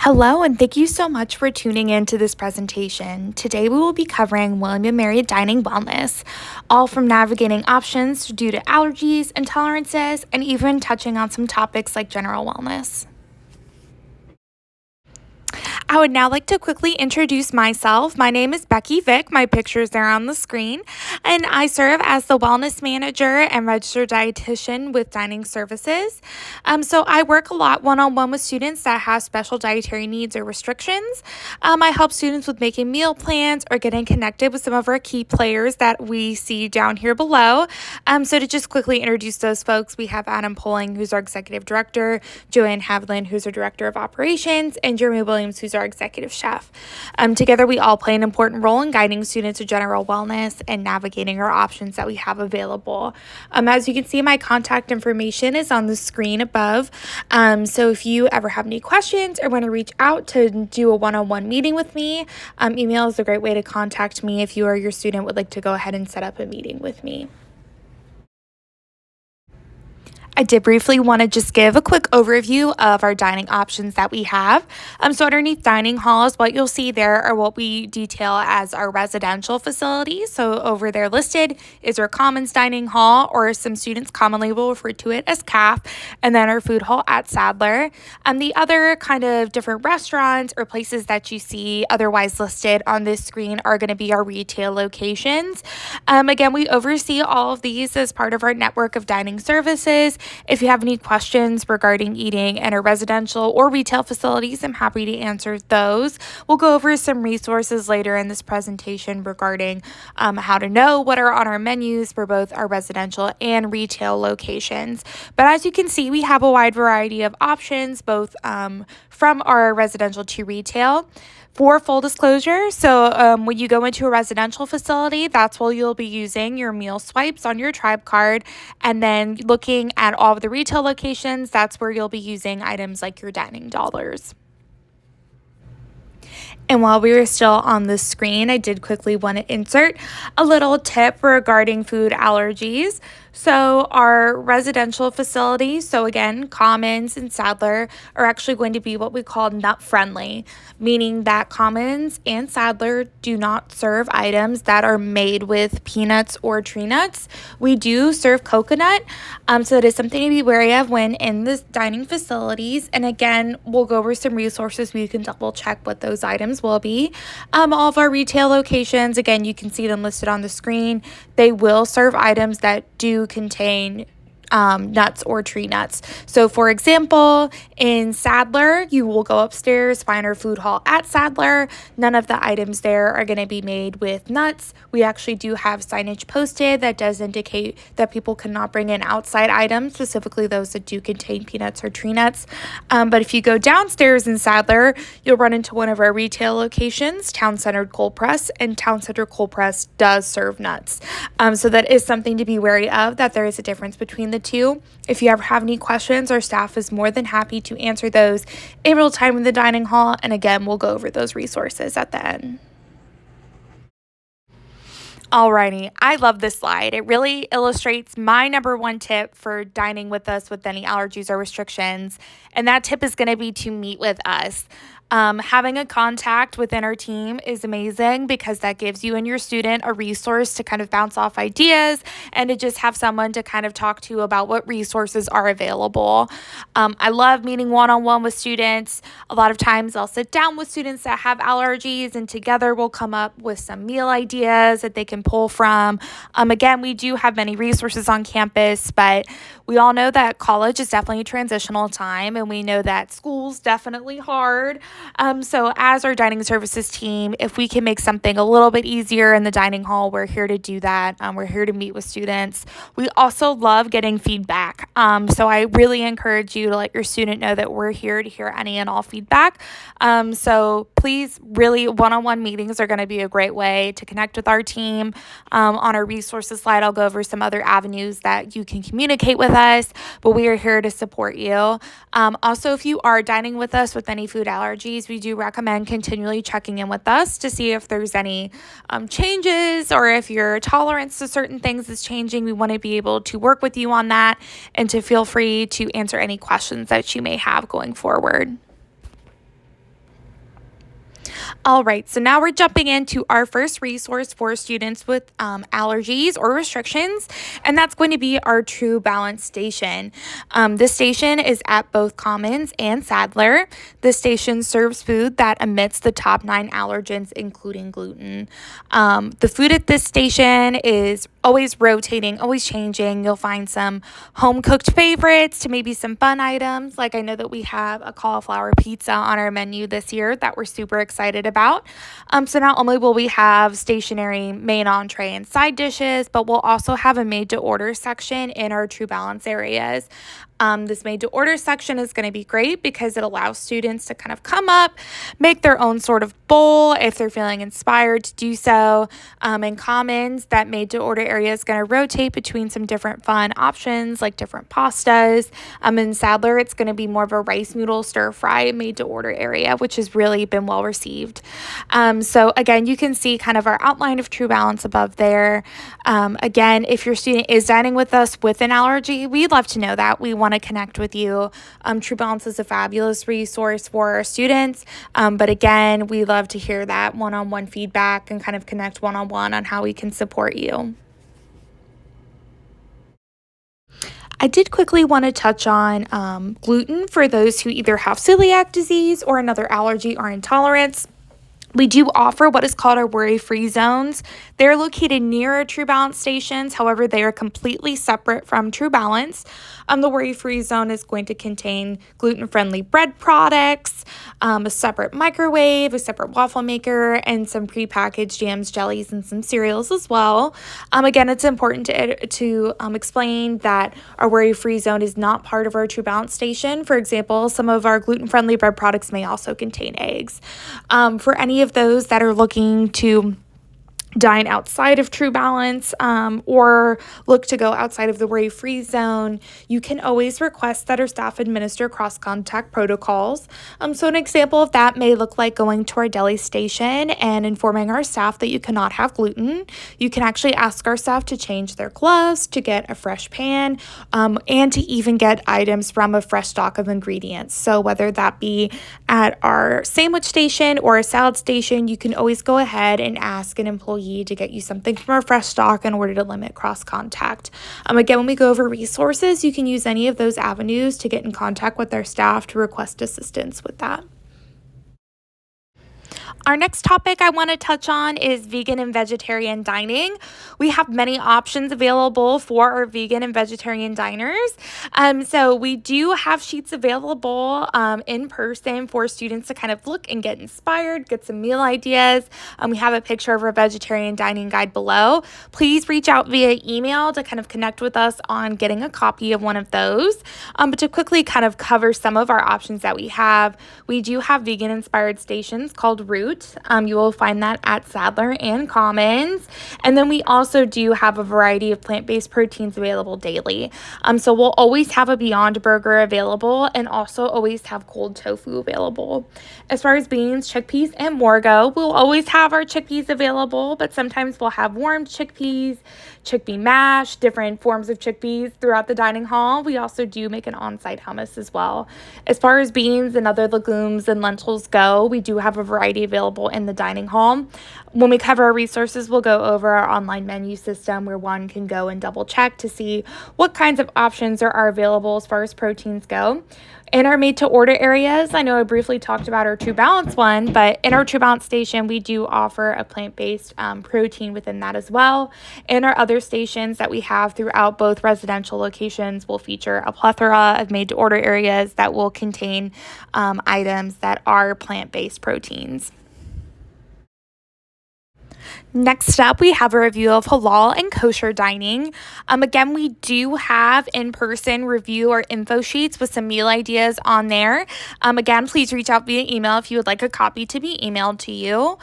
Hello, and thank you so much for tuning in to this presentation. Today we will be covering W&M Dining Wellness, all from navigating options due to allergies, intolerances, and even touching on some topics like general wellness. I would now like to quickly introduce myself. My name is Becky Vick. My picture is there on the screen, and I serve as the wellness manager and registered dietitian with Dining Services. So I work a lot one-on-one with students that have special dietary needs or restrictions. I help students with making meal plans or getting connected with some of our key players that we see down here below. So to just quickly introduce those folks, we have Adam Poling, who's our executive director, Joanne Haviland, who's our director of operations, and Jeremy Williams, who's our executive chef. Together, we all play an important role in guiding students to general wellness and navigating our options that we have available. As you can see, my contact information is on the screen above. So if you ever have any questions or want to reach out to do a one-on-one meeting with me, email is a great way to contact me if you or your student would like to go ahead and set up a meeting with me. I did briefly want to just give a quick overview of our dining options that we have. So underneath dining halls, what you'll see there are what we detail as our residential facilities. So over there listed is our Commons Dining Hall, or some students commonly will refer to it as CAF, and then our food hall at Sadler. The other kind of different restaurants or places that you see otherwise listed on this screen are going to be our retail locations. Again, we oversee all of these as part of our network of dining services. If you have any questions regarding eating in our residential or retail facilities, I'm happy to answer those. We'll go over some resources later in this presentation regarding how to know what are on our menus for both our residential and retail locations. But as you can see, we have a wide variety of options, both from our residential to retail. For full disclosure, so when you go into a residential facility, that's where you'll be using your meal swipes on your Tribe card. And then looking at all of the retail locations, that's where you'll be using items like your dining dollars. And while we were still on the screen, I did quickly want to insert a little tip regarding food allergies. So our residential facilities, so again, Commons and Sadler, are actually going to be what we call nut friendly, meaning that Commons and Sadler do not serve items that are made with peanuts or tree nuts. We do serve coconut, so that is something to be wary of when in the dining facilities. And again, we'll go over some resources where you can double check what those items will be. All of our retail locations, again, you can see them listed on the screen. They will serve items that do contain nuts or tree nuts. So for example, in Sadler, you will go upstairs, find our food hall at Sadler. None of the items there are going to be made with nuts. We actually do have signage posted that does indicate that people cannot bring in outside items, specifically those that do contain peanuts or tree nuts. But if you go downstairs in Sadler, you'll run into one of our retail locations, Town Center Cold Press, and Town Center Cold Press does serve nuts. So that is something to be wary of, that there is a difference between the two. If you ever have any questions, our staff is more than happy to answer those in real time in the dining hall. And again, we'll go over those resources at the end. Alrighty, I love this slide. It really illustrates my number one tip for dining with us with any allergies or restrictions. And that tip is going to be to meet with us. Having a contact within our team is amazing because that gives you and your student a resource to kind of bounce off ideas and to just have someone to kind of talk to about what resources are available. I love meeting one-on-one with students. A lot of times I'll sit down with students that have allergies, and together we'll come up with some meal ideas that they can pull from. Again, we do have many resources on campus, but we all know that college is definitely a transitional time, and we know that school's definitely hard. So as our dining services team, if we can make something a little bit easier in the dining hall, we're here to do that. We're here to meet with students. We also love getting feedback. So I really encourage you to let your student know that we're here to hear any and all feedback. So please, really, one-on-one meetings are going to be a great way to connect with our team. On our resources slide, I'll go over some other avenues that you can communicate with us, but we are here to support you. Also, if you are dining with us with any food allergies, we do recommend continually checking in with us to see if there's any changes or if your tolerance to certain things is changing. We want to be able to work with you on that and to feel free to answer any questions that you may have going forward. All right, so now we're jumping into our first resource for students with allergies or restrictions, and that's going to be our True Balance station. This station is at both Commons and Sadler. This station serves food that omits the top 9 allergens, including gluten. The food at this station is always rotating, always changing. You'll find some home cooked favorites to maybe some fun items. Like I know that we have a cauliflower pizza on our menu this year that we're super excited about. So not only will we have stationary main entree and side dishes, but we'll also have a made to order section in our True Balance areas. This made to order section is going to be great because it allows students to kind of come up, make their own sort of bowl if they're feeling inspired to do so. In Commons, that made to order area is going to rotate between some different fun options like different pastas. In Sadler, it's going to be more of a rice noodle stir fry made to order area, which has really been well received. So again, you can see kind of our outline of True Balance above there. Again, if your student is dining with us with an allergy, we'd love to know that. We want to connect with you. True Balance is a fabulous resource for our students. But again, we love to hear that one-on-one feedback and kind of connect one-on-one on how we can support you. I did quickly want to touch on gluten for those who either have celiac disease or another allergy or intolerance. We do offer what is called our worry-free zones. They're located near our True Balance stations. However, they are completely separate from True Balance. The worry-free zone is going to contain gluten-friendly bread products, a separate microwave, a separate waffle maker, and some prepackaged jams, jellies, and some cereals as well. Again, it's important to explain that our worry-free zone is not part of our True Balance station. For example, some of our gluten-friendly bread products may also contain eggs. For any of those that are looking to dine outside of True Balance or look to go outside of the worry-free zone, you can always request that our staff administer cross-contact protocols. So an example of that may look like going to our deli station and informing our staff that you cannot have gluten. You can actually ask our staff to change their gloves, to get a fresh pan, and to even get items from a fresh stock of ingredients. So whether that be at our sandwich station or a salad station, you can always go ahead and ask an employee to get you something from our fresh stock in order to limit cross contact. Again, when we go over resources, you can use any of those avenues to get in contact with our staff to request assistance with that. Our next topic I want to touch on is vegan and vegetarian dining. We have many options available for our vegan and vegetarian diners. So we do have sheets available in person for students to kind of look and get inspired, get some meal ideas. We have a picture of our vegetarian dining guide below. Please reach out via email to kind of connect with us on getting a copy of one of those. But to quickly kind of cover some of our options that we do have vegan inspired stations called Root. You will find that at Sadler and Commons. And then we also do have a variety of plant-based proteins available daily. So we'll always have a Beyond Burger available and also always have cold tofu available. As far as beans, chickpeas, and more go, we'll always have our chickpeas available, but sometimes we'll have warmed chickpeas, chickpea mash, different forms of chickpeas throughout the dining hall. We also do make an on-site hummus as well. As far as beans and other legumes and lentils go, we do have a variety available in the dining hall. When we cover our resources, we'll go over our online menu system where one can go and double check to see what kinds of options are available as far as proteins go. In our made to order areas, I know I briefly talked about our True Balance one, but in our True Balance station, we do offer a plant-based protein within that as well. And our other stations that we have throughout both residential locations will feature a plethora of made to order areas that will contain items that are plant-based proteins. Next up, we have a review of halal and kosher dining. Again, we do have in-person review or info sheets with some meal ideas on there. Again, please reach out via email if you would like a copy to be emailed to you.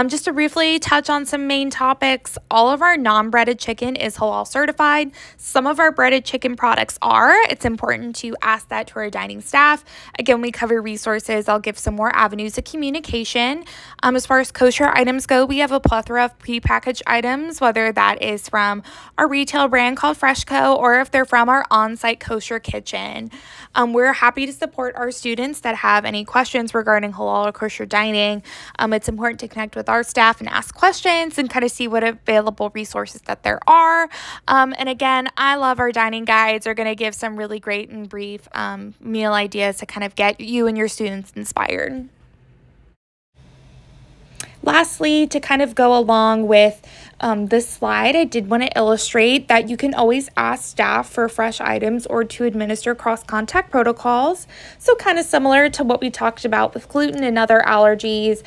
Just to briefly touch on some main topics, all of our non-breaded chicken is halal certified. Some of our breaded chicken products are. It's important to ask that to our dining staff. Again, when we cover resources, I'll give some more avenues of communication. As far as kosher items go, we have a plethora plethora of prepackaged items, whether that is from our retail brand called Freshco or if they're from our on-site kosher kitchen. We're happy to support our students that have any questions regarding halal or kosher dining. It's important to connect with our staff and ask questions and kind of see what available resources that there are. And again, I love our dining guides. They're going to give some really great and brief meal ideas to kind of get you and your students inspired. Lastly, to kind of go along with this slide, I did want to illustrate that you can always ask staff for fresh items or to administer cross-contact protocols. So kind of similar to what we talked about with gluten and other allergies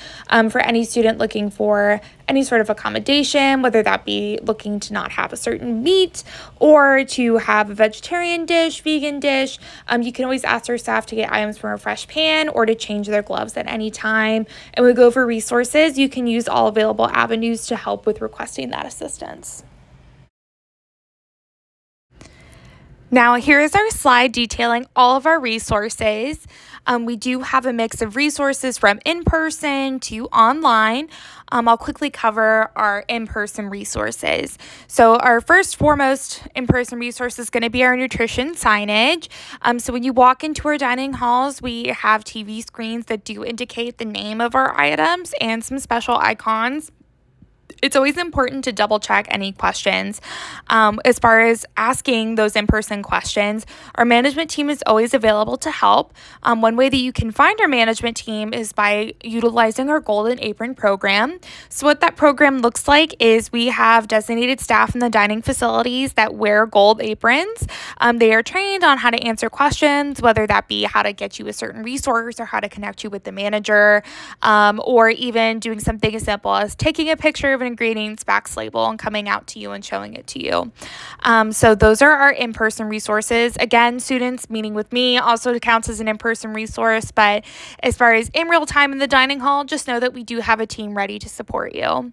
for any student looking for any sort of accommodation, whether that be looking to not have a certain meat or to have a vegetarian dish, vegan dish. You can always ask our staff to get items from a fresh pan or to change their gloves at any time. And we go over resources. You can use all available avenues to help with requesting that assistance. Now, here is our slide detailing all of our resources. We do have a mix of resources from in-person to online. I'll quickly cover our in-person resources. So our first foremost in-person resource is going to be our nutrition signage. So when you walk into our dining halls, we have TV screens that do indicate the name of our items and some special icons. It's always important to double check any questions. As far as asking those in-person questions, our management team is always available to help. One way that you can find our management team is by utilizing our Golden Apron program. So what that program looks like is we have designated staff in the dining facilities that wear gold aprons. They are trained on how to answer questions, whether that be how to get you a certain resource or how to connect you with the manager, or even doing something as simple as taking a picture of an ingredients facts label and coming out to you and showing it to you. So those are our in-person resources. Again, students meeting with me also counts as an in-person resource, but as far as in real time in the dining hall, just know that we do have a team ready to support you.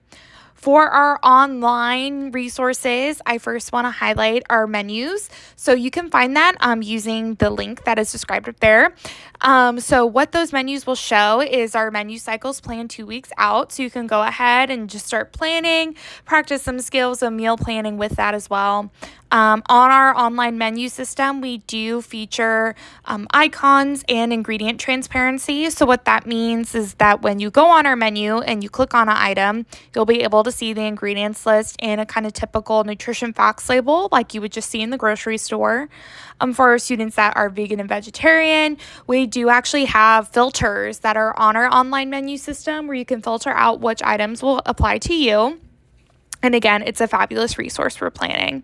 For our online resources, I first want to highlight our menus. So you can find that using the link that is described up there. So what those menus will show is our menu cycles planned 2 weeks out. So you can go ahead and just start planning, practice some skills of meal planning with that as well. On our online menu system, we do feature icons and ingredient transparency. So what that means is that when you go on our menu and you click on an item, you'll be able to see the ingredients list and a kind of typical nutrition facts label like you would just see in the grocery store. For our students that are vegan and vegetarian, we do actually have filters that are on our online menu system where you can filter out which items will apply to you. And again, it's a fabulous resource for planning.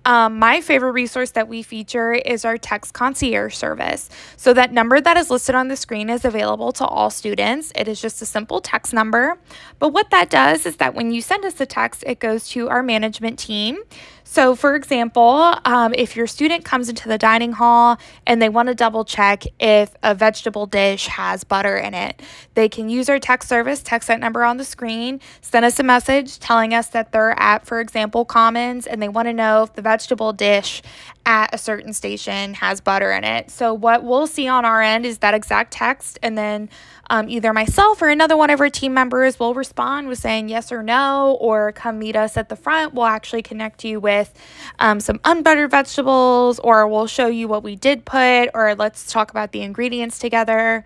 My favorite resource that we feature is our text concierge service. So that number that is listed on the screen is available to all students. It is just a simple text number. But what that does is that when you send us a text, it goes to our management team. So for example, if your student comes into the dining hall and they want to double check if a vegetable dish has butter in it, they can use our text service, text that number on the screen, send us a message telling us that they're at, for example, Commons, and they want to know if the vegetable dish at a certain station has butter in it. So what we'll see on our end is that exact text, and then either myself or another one of our team members will respond with saying yes or no, or come meet us at the front. We'll actually connect you with some unbuttered vegetables, or we'll show you what we did put, or let's talk about the ingredients together.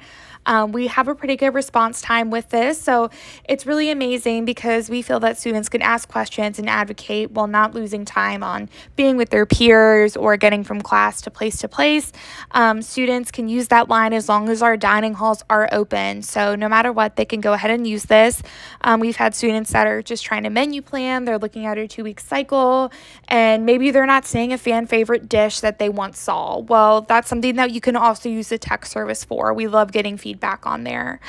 We have a pretty good response time with this, so it's really amazing because we feel that students can ask questions and advocate while not losing time on being with their peers or getting from class to place. Students can use that line as long as our dining halls are open, so no matter what, they can go ahead and use this. We've had students that are just trying to menu plan. They're looking at a 2-week cycle, and maybe they're not seeing a fan favorite dish that they once saw. Well, that's something that you can also use the text service for. We love getting feedback on there.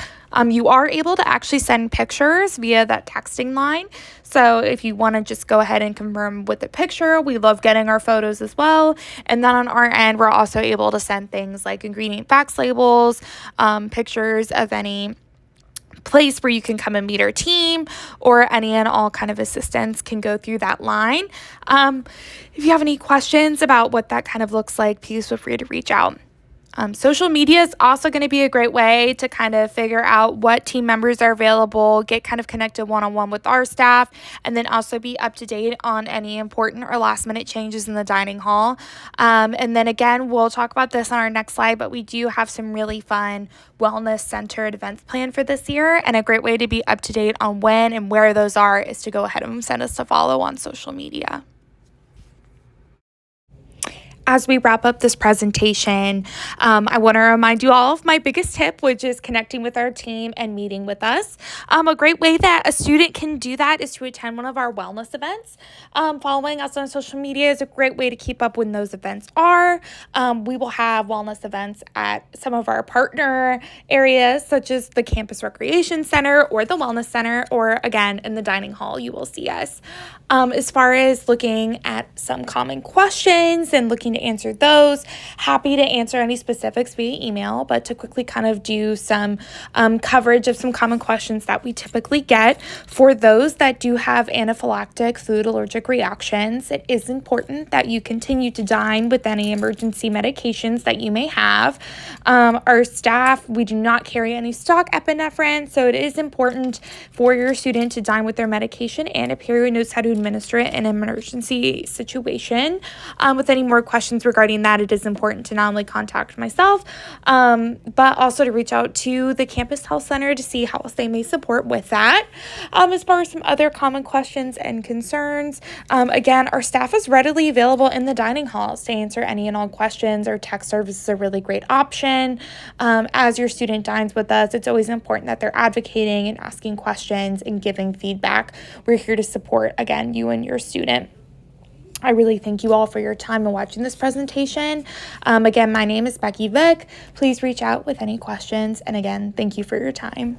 You are able to actually send pictures via that texting line. So if you want to just go ahead and confirm with the picture, we love getting our photos as well. And then on our end, we're also able to send things like ingredient facts labels, pictures of any place where you can come and meet our team, or any and all kind of assistance can go through that line. If you have any questions about what that kind of looks like, please feel free to reach out. Social media is also going to be a great way to kind of figure out what team members are available, get kind of connected one-on-one with our staff, and then also be up to date on any important or last minute changes in the dining hall. And then again, we'll talk about this on our next slide, but we do have some really fun wellness centered events planned for this year. And a great way to be up to date on when and where those are is to go ahead and send us a follow on social media. As we wrap up this presentation, I want to remind you all of my biggest tip, which is connecting with our team and meeting with us. A great way that a student can do that is to attend one of our wellness events. Following us on social media is a great way to keep up when those events are. We will have wellness events at some of our partner areas, such as the Campus Recreation Center or the Wellness Center, or again, in the dining hall, you will see us. As far as looking at some common questions and looking to answer those, happy to answer any specifics via email, but to quickly kind of do some coverage of some common questions that we typically get. For those that do have anaphylactic food allergic reactions, it is important that you continue to dine with any emergency medications that you may have. Our staff, we do not carry any stock epinephrine, so it is important for your student to dine with their medication and a peer who knows how to administer it in an emergency situation. With any more questions regarding that, it is important to not only contact myself, but also to reach out to the Campus Health Center to see how else they may support with that. As far as some other common questions and concerns, again, our staff is readily available in the dining halls to answer any and all questions. Our text service is a really great option. As your student dines with us, it's always important that they're advocating and asking questions and giving feedback. We're here to support, again, you and your student. I really thank you all for your time and watching this presentation. Again, my name is Becky Vick. Please reach out with any questions. And again, thank you for your time.